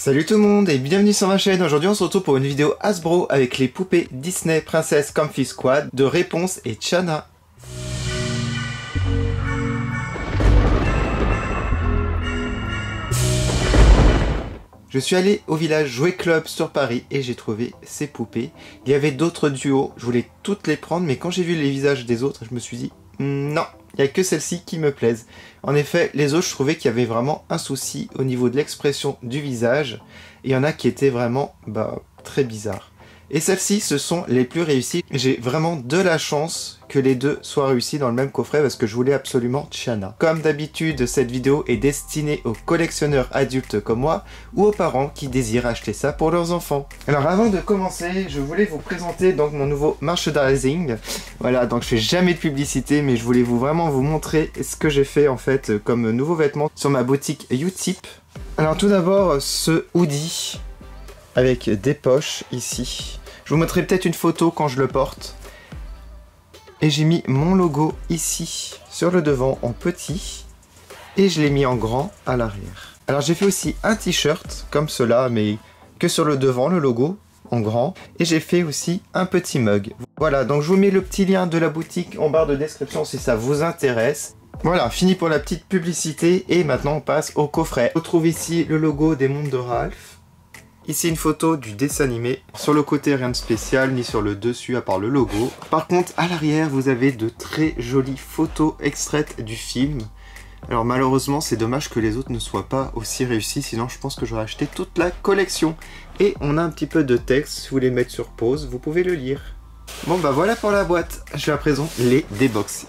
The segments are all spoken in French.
Salut tout le monde et bienvenue sur ma chaîne. Aujourd'hui on se retrouve pour une vidéo Hasbro avec les poupées Disney Princess Comfy Squad de Réponse et Tiana. Je suis allé au village Jouet Club sur Paris et j'ai trouvé ces poupées. Il y avait d'autres duos, je voulais toutes les prendre mais quand j'ai vu les visages des autres je me suis dit non, il n'y a que celles-ci qui me plaisent. En effet, les autres je trouvais qu'il y avait vraiment un souci au niveau de l'expression du visage. Et il y en a qui étaient vraiment très bizarres. Et celles-ci, ce sont les plus réussies. J'ai vraiment de la chance que les deux soient réussis dans le même coffret parce que je voulais absolument Tiana. Comme d'habitude, cette vidéo est destinée aux collectionneurs adultes comme moi ou aux parents qui désirent acheter ça pour leurs enfants. Alors avant de commencer, je voulais vous présenter donc mon nouveau merchandising. Voilà, donc je fais jamais de publicité mais je voulais vraiment vous montrer ce que j'ai fait en fait comme nouveaux vêtements sur ma boutique Utip. Alors tout d'abord, ce hoodie avec des poches ici. Je vous montrerai peut-être une photo quand je le porte. Et j'ai mis mon logo ici, sur le devant, en petit. Et je l'ai mis en grand à l'arrière. Alors j'ai fait aussi un t-shirt, comme cela, mais que sur le devant, le logo, en grand. Et j'ai fait aussi un petit mug. Voilà, donc je vous mets le petit lien de la boutique en barre de description si ça vous intéresse. Voilà, fini pour la petite publicité. Et maintenant on passe au coffret. On retrouve ici le logo des mondes de Ralph. Ici une photo du dessin animé. Sur le côté rien de spécial, ni sur le dessus à part le logo. Par contre à l'arrière vous avez de très jolies photos extraites du film. Alors malheureusement c'est dommage que les autres ne soient pas aussi réussis, sinon je pense que j'aurais acheté toute la collection. Et on a un petit peu de texte, si vous voulez mettre sur pause, vous pouvez le lire. Bon bah voilà pour la boîte, je vais à présent les déboxer.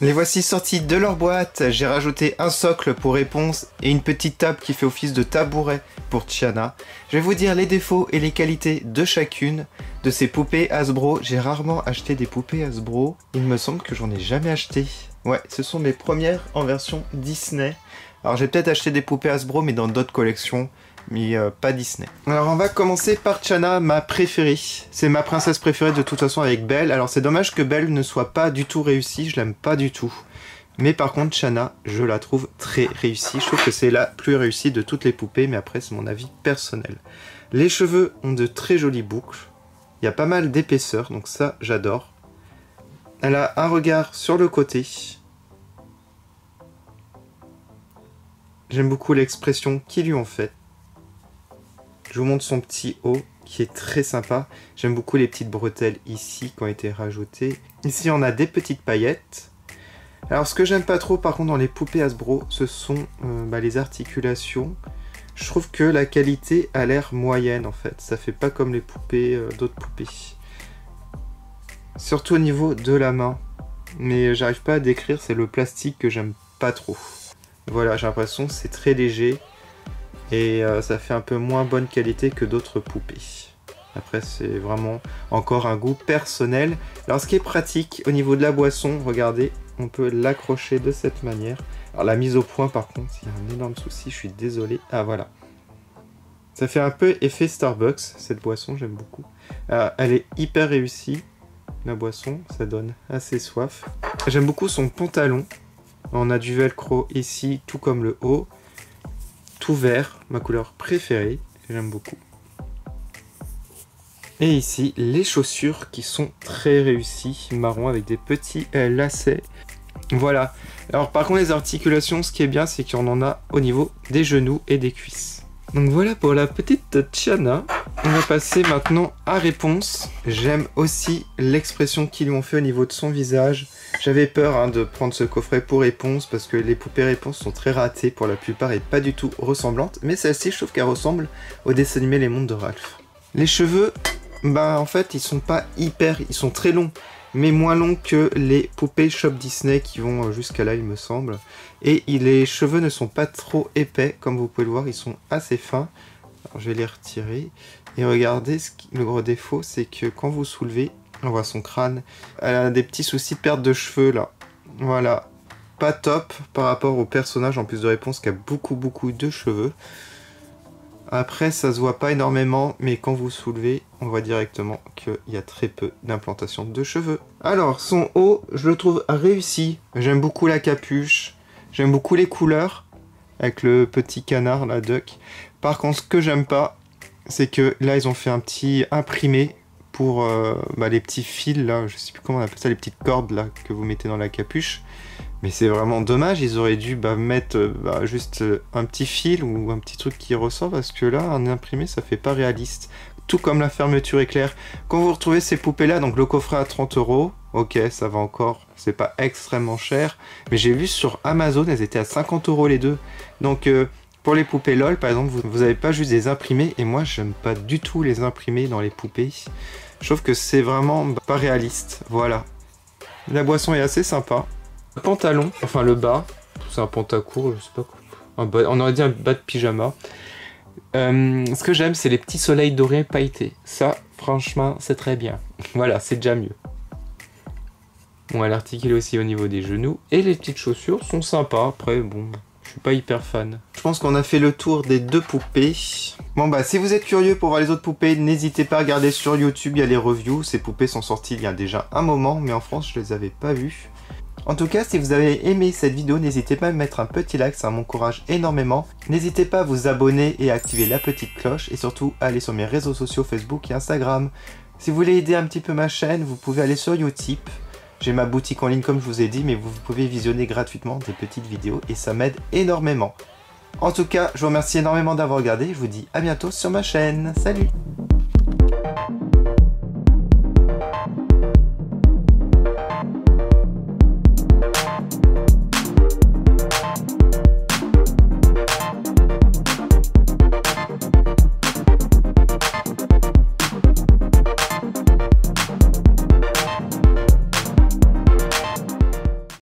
Les voici sortis de leur boîte, j'ai rajouté un socle pour Réponse et une petite table qui fait office de tabouret pour Tiana. Je vais vous dire les défauts et les qualités de chacune de ces poupées Hasbro. J'ai rarement acheté des poupées Hasbro, il me semble que j'en ai jamais acheté. Ouais, ce sont mes premières en version Disney. Alors j'ai peut-être acheté des poupées Hasbro mais dans d'autres collections, mais pas Disney. Alors on va commencer par Tiana, ma préférée. C'est ma princesse préférée de toute façon avec Belle. Alors c'est dommage que Belle ne soit pas du tout réussie, je l'aime pas du tout. Mais par contre Tiana, je la trouve très réussie. Je trouve que c'est la plus réussie de toutes les poupées, mais après c'est mon avis personnel. Les cheveux ont de très jolies boucles. Il y a pas mal d'épaisseur, donc ça j'adore. Elle a un regard sur le côté. J'aime beaucoup l'expression qu'ils lui ont faite. Je vous montre son petit haut qui est très sympa. J'aime beaucoup les petites bretelles ici qui ont été rajoutées. Ici on a des petites paillettes. Alors ce que j'aime pas trop par contre dans les poupées Hasbro, ce sont les articulations. Je trouve que la qualité a l'air moyenne en fait. Ça fait pas comme les poupées d'autres poupées. Surtout au niveau de la main. Mais j'arrive pas à décrire, c'est le plastique que j'aime pas trop. Voilà, j'ai l'impression que c'est très léger. Et ça fait un peu moins bonne qualité que d'autres poupées. Après c'est vraiment encore un goût personnel. Alors ce qui est pratique au niveau de la boisson, regardez, on peut l'accrocher de cette manière. Alors la mise au point par contre, il y a un énorme souci, je suis désolé. Ah voilà. Ça fait un peu effet Starbucks, cette boisson, j'aime beaucoup. Elle est hyper réussie, la boisson, ça donne assez soif. J'aime beaucoup son pantalon. On a du velcro ici, tout comme le haut. Tout vert, ma couleur préférée, j'aime beaucoup. Et ici, les chaussures qui sont très réussies, marron avec des petits lacets. Voilà. Alors par contre les articulations, ce qui est bien, c'est qu'on en a au niveau des genoux et des cuisses. Donc voilà pour la petite Tiana. On va passer maintenant à Réponse. J'aime aussi l'expression qu'ils lui ont fait au niveau de son visage. J'avais peur de prendre ce coffret pour Réponse parce que les poupées Réponse sont très ratées pour la plupart et pas du tout ressemblantes. Mais celle-ci, je trouve qu'elle ressemble au dessin animé Les Mondes de Ralph. Les cheveux, en fait, ils sont pas hyper... Ils sont très longs, mais moins longs que les poupées Shop Disney qui vont jusqu'à là, il me semble. Et les cheveux ne sont pas trop épais, comme vous pouvez le voir, ils sont assez fins. Alors, je vais les retirer. Et regardez, le gros défaut, c'est que quand vous soulevez, on voit son crâne. Elle a des petits soucis de perte de cheveux, là. Voilà. Pas top par rapport au personnage, en plus de Réponse, qui a beaucoup de cheveux. Après, ça se voit pas énormément, mais quand vous soulevez, on voit directement qu'il y a très peu d'implantation de cheveux. Alors, son haut, je le trouve réussi. J'aime beaucoup la capuche. J'aime beaucoup les couleurs. avec le petit canard, la duck. Par contre, ce que j'aime pas, c'est que là, ils ont fait un petit imprimé pour les petits fils, là, je sais plus comment on appelle ça, les petites cordes là que vous mettez dans la capuche. Mais c'est vraiment dommage, ils auraient dû mettre juste un petit fil ou un petit truc qui ressort, parce que là, un imprimé, ça fait pas réaliste. Tout comme la fermeture éclair. Quand vous retrouvez ces poupées-là, donc le coffret à 30 €, ok, ça va encore, c'est pas extrêmement cher. Mais j'ai vu sur Amazon, elles étaient à 50 € les deux. Donc pour les poupées LOL, par exemple, vous avez pas juste des imprimés, et moi, j'aime pas du tout les imprimés dans les poupées. Je trouve que c'est vraiment pas réaliste, voilà. La boisson est assez sympa. Le pantalon, enfin le bas, c'est un pantacourt, je sais pas quoi. On aurait dit un bas de pyjama. Ce que j'aime, c'est les petits soleils dorés pailletés. Ça, franchement, c'est très bien. Voilà, c'est déjà mieux. On va l'articuler aussi au niveau des genoux. Et les petites chaussures sont sympas. Après, bon, je suis pas hyper fan. Je pense qu'on a fait le tour des deux poupées. Bon bah, si vous êtes curieux pour voir les autres poupées, n'hésitez pas à regarder sur YouTube, il y a les reviews. Ces poupées sont sorties il y a déjà un moment, mais en France, je les avais pas vues. En tout cas, si vous avez aimé cette vidéo, n'hésitez pas à mettre un petit like, ça m'encourage énormément. N'hésitez pas à vous abonner et à activer la petite cloche. Et surtout, à aller sur mes réseaux sociaux Facebook et Instagram. Si vous voulez aider un petit peu ma chaîne, vous pouvez aller sur Utip. J'ai ma boutique en ligne comme je vous ai dit, mais vous pouvez visionner gratuitement des petites vidéos et ça m'aide énormément. En tout cas, je vous remercie énormément d'avoir regardé. Je vous dis à bientôt sur ma chaîne. Salut!